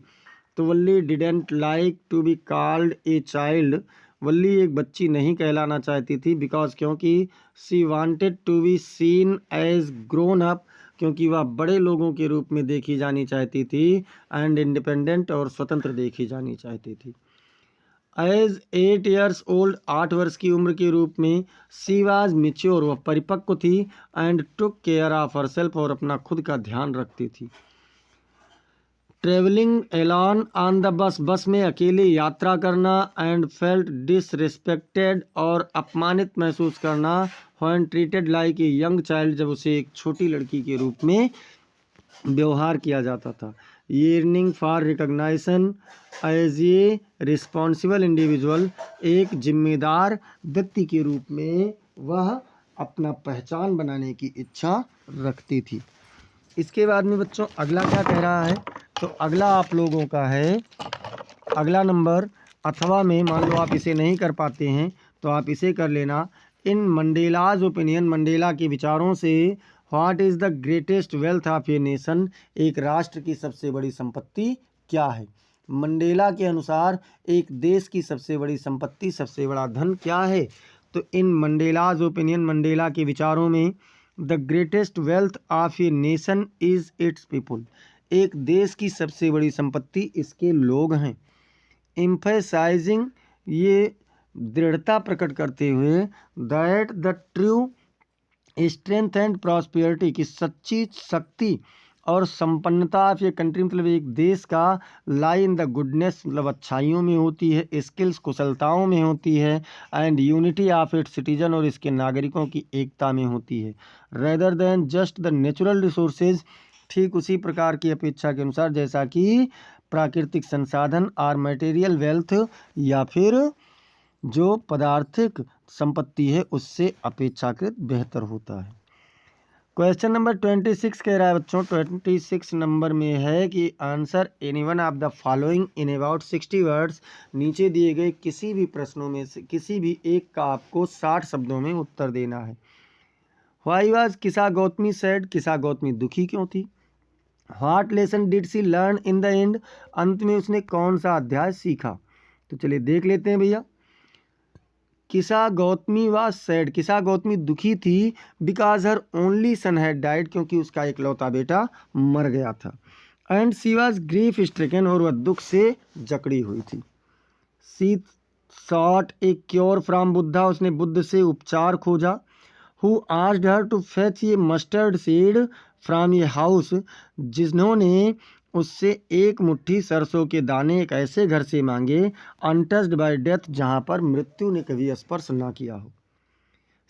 तो Valli didn't like to be called a child, Valli एक बच्ची नहीं कहलाना चाहती थी, बिकॉज क्योंकि she wanted to be seen as grown up, क्योंकि वह बड़े लोगों के रूप में देखी जानी चाहती थी, एंड इंडिपेंडेंट और स्वतंत्र देखी जानी चाहती थी। एज 8 years ओल्ड, 8 वर्ष की उम्र के रूप में, सी वाज मेच्योर, वह परिपक्व थी, and took care of herself, और अपना खुद का ध्यान रखती थी। Travelling Elon on the bus, बस में अकेले यात्रा करना, एंड फेल्ट डिसरिस्पेक्टेड, और अपमानित महसूस करना, when treated like a young child, जब उसे एक छोटी लड़की के रूप में व्यवहार किया जाता था। yearning for recognition as a responsible individual, एक जिम्मेदार व्यक्ति के रूप में वह अपना पहचान बनाने की इच्छा रखती थी। इसके बाद में बच्चों अगला क्या कह रहा है, तो अगला आप लोगों का है अगला नंबर, अथवा में मान लो आप इसे नहीं कर पाते हैं तो आप इसे कर लेना। इन मंडेलाज ओपिनियन, मंडेला के विचारों से, what is the greatest wealth of a nation, एक राष्ट्र की सबसे बड़ी संपत्ति क्या है। मंडेला के अनुसार एक देश की सबसे बड़ी संपत्ति, सबसे बड़ा धन क्या है, तो इन मंडेलाज ओपिनियन, मंडेला के विचारों में, the greatest wealth of a nation is it's people, एक देश की सबसे बड़ी संपत्ति इसके लोग हैं। एम्फेसाइजिंग, ये दृढ़ता प्रकट करते हुए, that the true strength and prosperity, की सच्ची शक्ति और संपन्नता ऑफ ये कंट्री, मतलब एक देश का, लाई इन द गुडनेस, मतलब अच्छाइयों में होती है, स्किल्स कुशलताओं में होती है, and unity of its citizen, और इसके नागरिकों की एकता में होती है, rather than just the natural resources, ठीक उसी प्रकार की अपेक्षा के अनुसार जैसा कि प्राकृतिक संसाधन, और मटेरियल वेल्थ, या फिर जो पदार्थिक संपत्ति है उससे अपेक्षाकृत बेहतर होता है। क्वेश्चन नंबर 26 कह रहा है बच्चों, 26 नंबर में है कि answer any one of the following in about 60 words, नीचे दिए गए किसी भी प्रश्नों में से किसी भी एक का आपको 60 शब्दों में उत्तर देना है। व्हाई वाज किसा गौतमी सैड, किसा गौतमी दुखी क्यों थी। What lesson did she learn in the end, अंत में उसने कौन सा अध्याय सीखा। तो चलिए देख लेते हैं भैया। किसा गौतमी वाज सैड, किसा गौतमी दुखी थी, because her only son had died, क्योंकि उसका इकलौता बेटा मर गया था। And she was grief stricken, और वह दुख से जकड़ी हुई थी। She sought a cure from Buddha, उसने बुद्ध से उपचार खोजा। Who asked her to fetch a mustard seed from a house, जिन्होंने उससे एक मुट्ठी सरसों के दाने एक ऐसे घर से मांगे, अनटच्ड बाय डेथ, जहाँ पर मृत्यु ने कभी स्पर्श ना किया हो।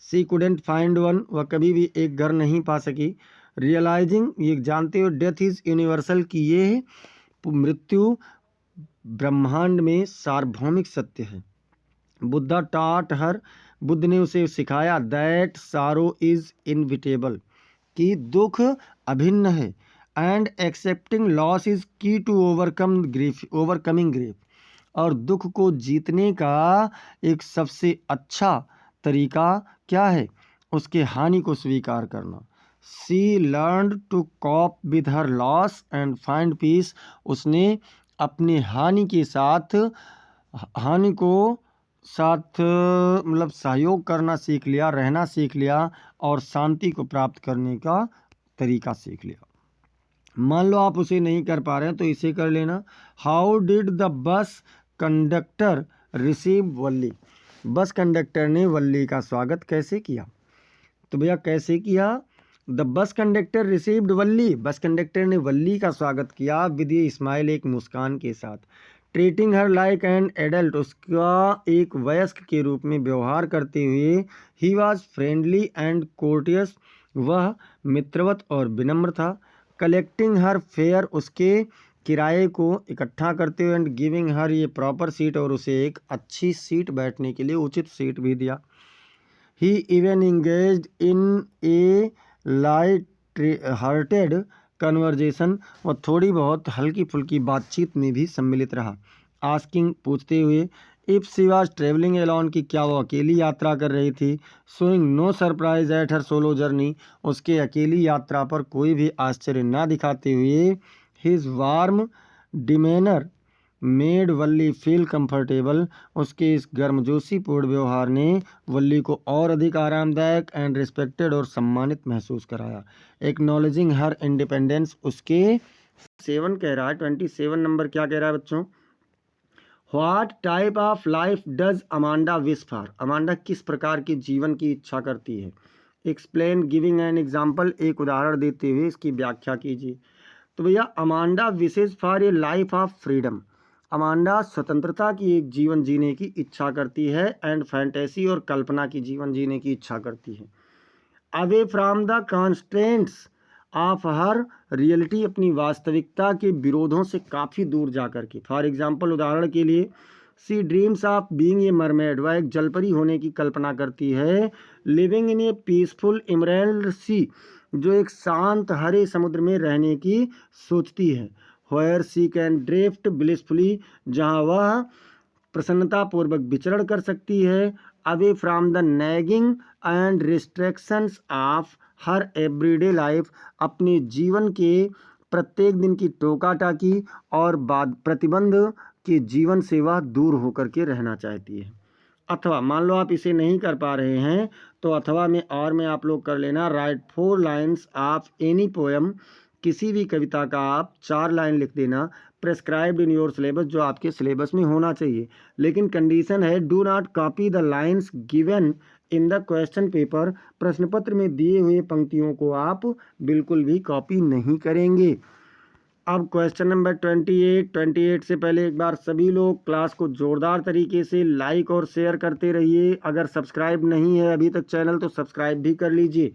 सी कुडेंट फाइंड वन, वह कभी भी एक घर नहीं पा सकी। रियलाइजिंग, ये जानते हो डेथ इज़ यूनिवर्सल, की ये मृत्यु ब्रह्मांड में सार्वभौमिक सत्य है। बुद्धा टॉट हर, बुद्ध ने उसे सिखाया, दैट सारो इज़ इनविटेबल, कि दुख अभिन्न है, एंड एक्सेप्टिंग लॉस इज की टू ओवरकमिंग ग्रीफ, और दुख को जीतने का एक सबसे अच्छा तरीका क्या है, उसके हानि को स्वीकार करना। She learn to cope with her loss and find peace, उसने अपने हानि के साथ, हानि को साथ मतलब सहयोग करना सीख लिया, रहना सीख लिया, और शांति को प्राप्त करने का तरीका सीख लिया। मान लो आप उसे नहीं कर पा रहे हैं तो इसे कर लेना। How did the bus conductor receive Valli, bus conductor ने वल्ली का स्वागत कैसे किया। तो भैया कैसे किया, the bus conductor received Valli, bus conductor ने वल्ली का स्वागत किया, विद ए स्माइल, एक मुस्कान के साथ। Treating her like an adult, उसका एक वयस्क के रूप में व्यवहार करते हुए। He was friendly and courteous, वह मित्रवत और विनम्र था। कलेक्टिंग हर फेयर, उसके किराए को इकट्ठा करते हुए। एंड गिविंग हर ये प्रॉपर सीट, और उसे एक अच्छी सीट बैठने के लिए उचित सीट भी दिया। ही इवन इंगेज्ड इन ए लाइट हार्टेड कन्वर्जेशन, और थोड़ी बहुत हल्की फुल्की बातचीत में भी सम्मिलित रहा। आस्किंग, पूछते हुए। If she was travelling alone, की क्या वो अकेली यात्रा कर रही थी। Showing no surprise at her solo journey, उसके अकेली यात्रा पर कोई भी आश्चर्य ना दिखाते हुए। हिज वार्म डिमेनर मेड वल्ली फील कंफर्टेबल, उसके इस गर्मजोशीपूर्ण व्यवहार ने वल्ली को और अधिक आरामदायक एंड रिस्पेक्टेड और सम्मानित महसूस कराया। एक्नॉलेजिंग हर इंडिपेंडेंस, उसके 7 कह रहा है, 27 नंबर क्या कह रहा है बच्चों? What type of life does Amanda wish for, Amanda किस प्रकार के जीवन की इच्छा करती है? एक्सप्लेन गिविंग एन एग्जाम्पल, एक उदाहरण देते हुए इसकी व्याख्या कीजिए। तो भैया Amanda wishes for a life of freedom, Amanda स्वतंत्रता की एक जीवन जीने की इच्छा करती है, एंड फैंटेसी और कल्पना की जीवन जीने की इच्छा करती है। Away from the constraints of her reality, अपनी वास्तविकता के विरोधों से काफ़ी दूर जा कर के। फॉर एग्जाम्पल, उदाहरण के लिए, she dreams of being a mermaid, वह एक जलपरी होने की कल्पना करती है। Living in a peaceful emerald sea, जो एक शांत हरे समुद्र में रहने की सोचती है। Where she can drift blissfully, जहाँ वह प्रसन्नतापूर्वक विचरण कर सकती है। Away from the nagging and restrictions of her everyday life, अपने जीवन के प्रत्येक दिन की टोका टाकी और बाद प्रतिबंध के जीवन से वह दूर होकर के रहना चाहती है। अथवा मान लो आप इसे नहीं कर पा रहे हैं तो अथवा में और में आप लोग कर लेना, right 4 lines of any poem, किसी भी कविता का आप 4 लाइन लिख देना, प्रेस्क्राइब्ड इन योर सिलेबस, जो आपके सिलेबस में होना चाहिए। लेकिन कंडीशन है, do not copy the lines given in the question paper, प्रश्न पत्र में दिए हुए पंक्तियों को आप बिल्कुल भी कॉपी नहीं करेंगे। अब क्वेश्चन नंबर 28 से पहले एक बार सभी लोग क्लास को जोरदार तरीके से लाइक और शेयर करते रहिए। अगर सब्सक्राइब नहीं है अभी तक चैनल तो सब्सक्राइब भी कर लीजिए।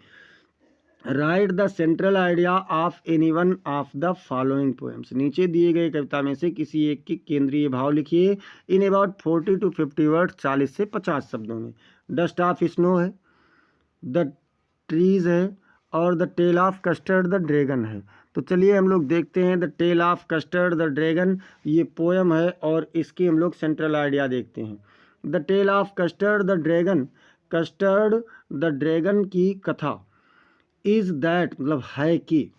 Right the central idea of any one of the following poems, नीचे दिए गए कविता में से किसी एक के केंद्रीय भाव लिखिए इन अबाउट 40 to 50 वर्ड, 40 से 50 शब्दों में। डस्ट ऑफ स्नो है, द ट्रीज है, और the tale of custard the dragon है। तो चलिए हम लोग देखते हैं the tale of custard the dragon, ये पोएम है और इसकी हम लोग सेंट्रल आइडिया देखते हैं। The tale of custard the dragon, custard the dragon की कथा, इज दैट मतलब है कि,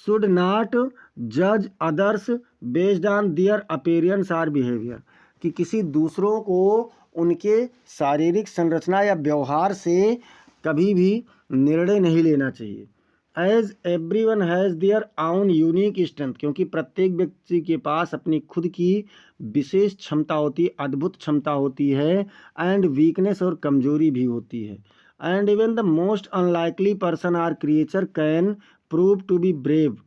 शुड नॉट जज others based on their appearance और बिहेवियर, कि किसी दूसरों को उनके शारीरिक संरचना या व्यवहार से कभी भी निर्णय नहीं लेना चाहिए। As everyone has their own unique strength, क्योंकि प्रत्येक व्यक्ति के पास अपनी खुद की विशेष क्षमता होती है, अद्भुत क्षमता होती है, एंड वीकनेस और कमजोरी भी होती है। And even the most unlikely person or creature can prove to be brave,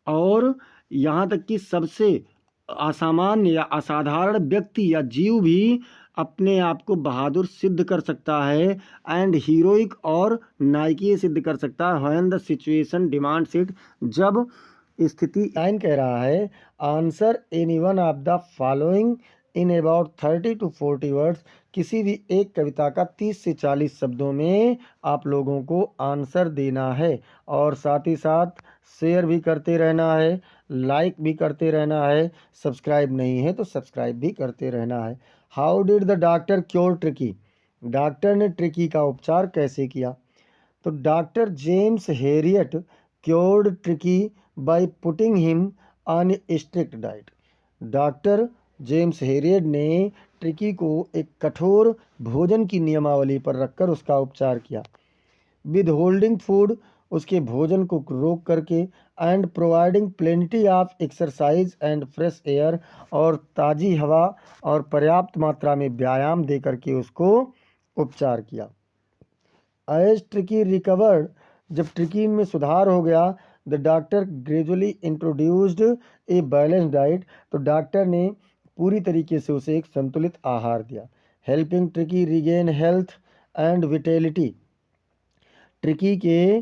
और यहाँ तक कि सबसे असामान्य या असाधारण व्यक्ति या जीव भी अपने आप को बहादुर सिद्ध कर सकता है, एंड हीरोइक और नायकीय सिद्ध कर सकता है। When the situation demands it, जब स्थिति लाइन कह रहा है, answer any one of the following in about 30 to 40 words, किसी भी एक कविता का 30 से 40 शब्दों में आप लोगों को आंसर देना है, और साथ ही साथ शेयर भी करते रहना है, लाइक भी करते रहना है, सब्सक्राइब नहीं है तो सब्सक्राइब भी करते रहना है। How did the doctor cure tricky, doctor ने ट्रिकी का उपचार कैसे किया? तो doctor James Harriet cured tricky by putting him on A strict diet, doctor James Harriet ने ट्रिकी को एक कठोर भोजन की नियमावली पर रखकर उसका उपचार किया। विद होल्डिंग फूड, उसके भोजन को रोक करके, and providing plenty of exercise and fresh air, और ताज़ी हवा और पर्याप्त मात्रा में व्यायाम दे करके उसको उपचार किया। एज ट्रिकी रिकवर्ड, जब ट्रिकी में सुधार हो गया, the doctor gradually introduced a balance diet, तो डॉक्टर ने पूरी तरीके से उसे एक संतुलित आहार दिया। Helping tricky regain health and vitality, tricky के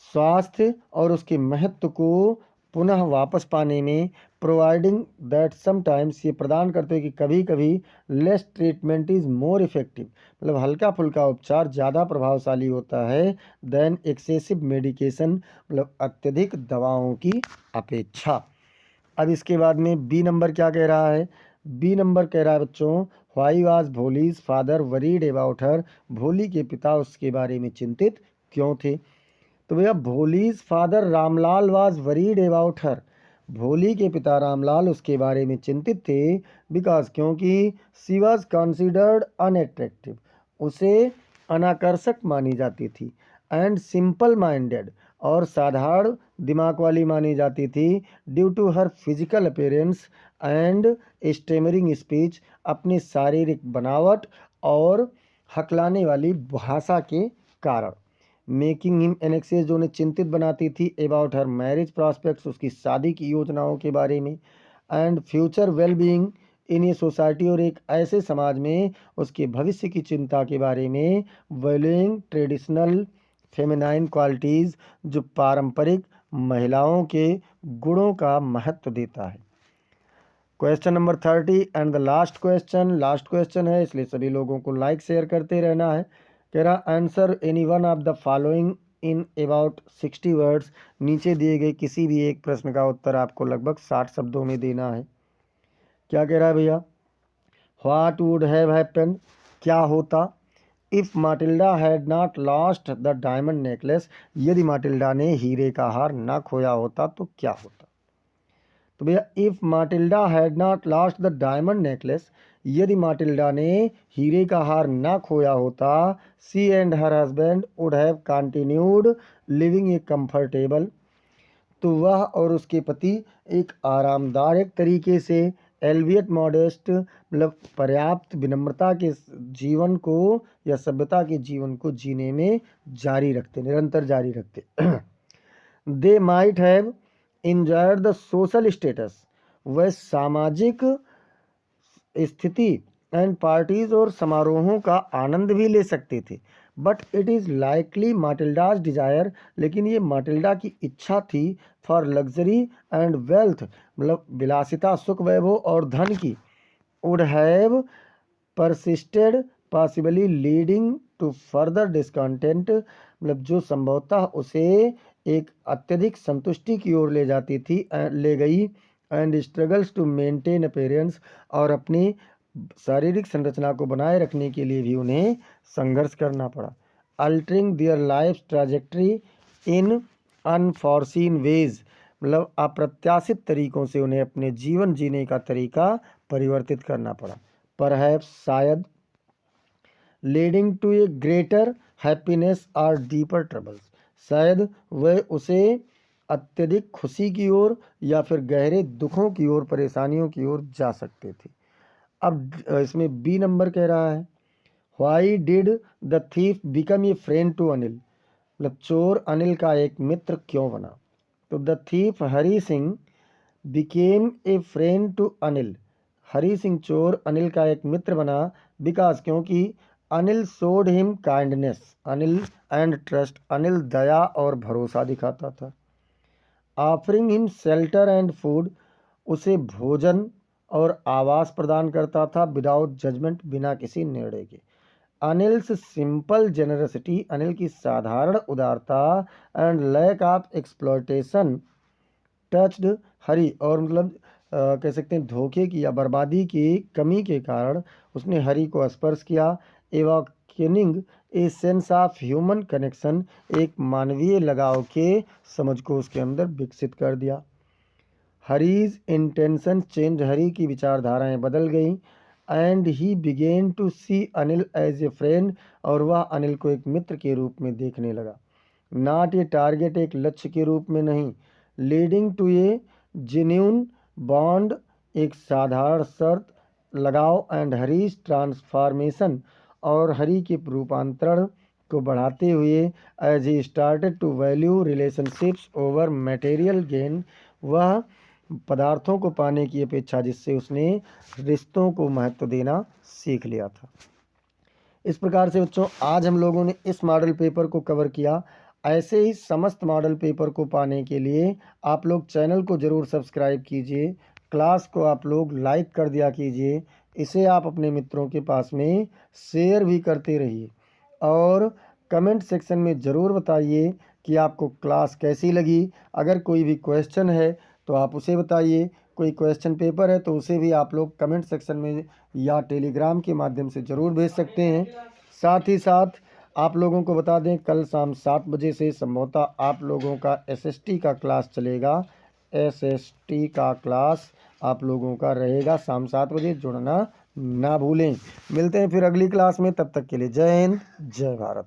स्वास्थ्य और उसके महत्व को पुनः वापस पाने में, प्रोवाइडिंग दैट समटाइम्स, ये प्रदान करते हैं कि कभी कभी less treatment is more effective, मतलब हल्का फुल्का उपचार ज़्यादा प्रभावशाली होता है देन एक्सेसिव मेडिकेशन, मतलब अत्यधिक दवाओं की अपेक्षा। अब इसके बाद में बी नंबर क्या कह रहा है? बी नंबर कह रहा है बच्चों, why was Bholi's father worried about her, भोली के पिता उसके बारे में चिंतित क्यों थे? तो भैया Bholi's father Ramlal was worried about her, भोली के पिता रामलाल उसके बारे में चिंतित थे, बिकॉज क्योंकि शी वॉज कंसिडर्ड अनएट्रैक्टिव, उसे अनाकर्षक मानी जाती थी, एंड सिंपल माइंडेड और साधारण दिमाग वाली मानी जाती थी, due to her physical appearance and stammering speech, अपनी शारीरिक बनावट और हकलाने वाली भाषा के कारण। मेकिंग हिम एनेक्सियस, जो उन्हें चिंतित बनाती थी, अबाउट हर मैरिज प्रॉस्पेक्ट्स, उसकी शादी की योजनाओं के बारे में, and future well being in a society, और एक ऐसे समाज में उसके भविष्य की चिंता के बारे में, वैल्यूइंग ट्रेडिशनल फेमिनाइन क्वालिटीज़, जो पारंपरिक महिलाओं के गुणों का महत्व देता है। Question number 30 and the last question है, इसलिए सभी लोगों को लाइक शेयर करते रहना है। कह रहा answer any one of the following in about 60 words, नीचे दिए गए किसी भी एक प्रश्न का उत्तर आपको लगभग 60 शब्दों में देना है। क्या कह रहा है भैया? व्हाट वुड हैव हैपेंड, क्या होता, if Matilda had not lost the diamond necklace, यदि माटिल्डा ने हीरे का हार ना खोया होता तो क्या होता। तो भैया if Matilda had not lost the diamond necklace, यदि माटिल्डा ने हीरे का हार ना खोया होता, she and her husband would have continued living a comfortable, तो वह और उसके पति एक आरामदायक तरीके से, एल्वियट मॉडेस्ट, मतलब पर्याप्त विनम्रता के जीवन को या सभ्यता के जीवन को जीने में जारी रखते, निरंतर जारी रखते। They might have enjoyed the social status, वह सामाजिक स्थिति एंड पार्टीज और समारोहों का आनंद भी ले सकते थे, but it is likely Matilda's desire, लेकिन ये माटिल्डा की इच्छा थी, फॉर लग्जरी एंड वेल्थ, मतलब विलासिता, सुख, वैभव और धन की, would have persisted possibly leading to further discontent, मतलब जो संभवतः उसे एक अत्यधिक संतुष्टि की ओर ले जाती थी, ले गई, and struggles to maintain appearance, और अपनी शारीरिक संरचना को बनाए रखने के लिए भी उन्हें संघर्ष करना पड़ा। Altering their life trajectory in unforeseen ways, मतलब अप्रत्याशित तरीकों से उन्हें अपने जीवन जीने का तरीका परिवर्तित करना पड़ा। परहैप्स, शायद, leading to a greater happiness और डीपर ट्रबल्स, शायद वह उसे अत्यधिक खुशी की ओर या फिर गहरे दुखों की ओर, परेशानियों की ओर जा सकते थे। अब इसमें बी नंबर कह रहा है, why did the thief become a friend to Anil, मतलब चोर अनिल का एक मित्र क्यों बना। तो the thief Hari Singh became a friend to Anil, Hari Singh चोर अनिल का एक मित्र बना, बिकॉज क्योंकि Anil showed him kindness, Anil and trust, Anil दया और भरोसा दिखाता था। Offering him shelter and food, उसे भोजन और आवास प्रदान करता था, विदाउट जजमेंट, बिना किसी निर्णय के। अनिल्स सिंपल जेनरसिटी, अनिल की साधारण उदारता, and lack of exploitation touched Hari, और मतलब कह सकते हैं धोखे की या बर्बादी की कमी के कारण उसने हरी को स्पर्श किया। Awakening a sense of human connection, एक मानवीय लगाव के समझ को उसके अंदर विकसित कर दिया। हरीज इंटेंशन चेंज, हरी की विचारधाराएं बदल गई, and he began to see Anil as a friend, और वह अनिल को एक मित्र के रूप में देखने लगा, नॉट ए टारगेट, एक लक्ष्य के रूप में नहीं। Leading to a genuine bond, एक साधारण शर्त लगाओ, एंड हरीज ट्रांसफॉर्मेशन, और हरी के रूपांतरण को बढ़ाते हुए, as he started to value relationships over material gain, वह पदार्थों को पाने की अपेक्षा जिससे उसने रिश्तों को महत्व देना सीख लिया था। इस प्रकार से बच्चों आज हम लोगों ने इस मॉडल पेपर को कवर किया। ऐसे ही समस्त मॉडल पेपर को पाने के लिए आप लोग चैनल को ज़रूर सब्सक्राइब कीजिए, क्लास को आप लोग लाइक कर दिया कीजिए, इसे आप अपने मित्रों के पास में शेयर भी करते रहिए, और कमेंट सेक्शन में ज़रूर बताइए कि आपको क्लास कैसी लगी। अगर कोई भी क्वेश्चन है तो आप उसे बताइए, कोई क्वेश्चन पेपर है तो उसे भी आप लोग कमेंट सेक्शन में या टेलीग्राम के माध्यम से ज़रूर भेज सकते हैं। साथ ही साथ आप लोगों को बता दें, कल शाम 7 बजे से संभवतः आप लोगों का एसएसटी का क्लास चलेगा, SST का क्लास आप लोगों का रहेगा शाम 7 बजे। जुड़ना ना भूलें। मिलते हैं फिर अगली क्लास में, तब तक के लिए जय हिंद जय भारत।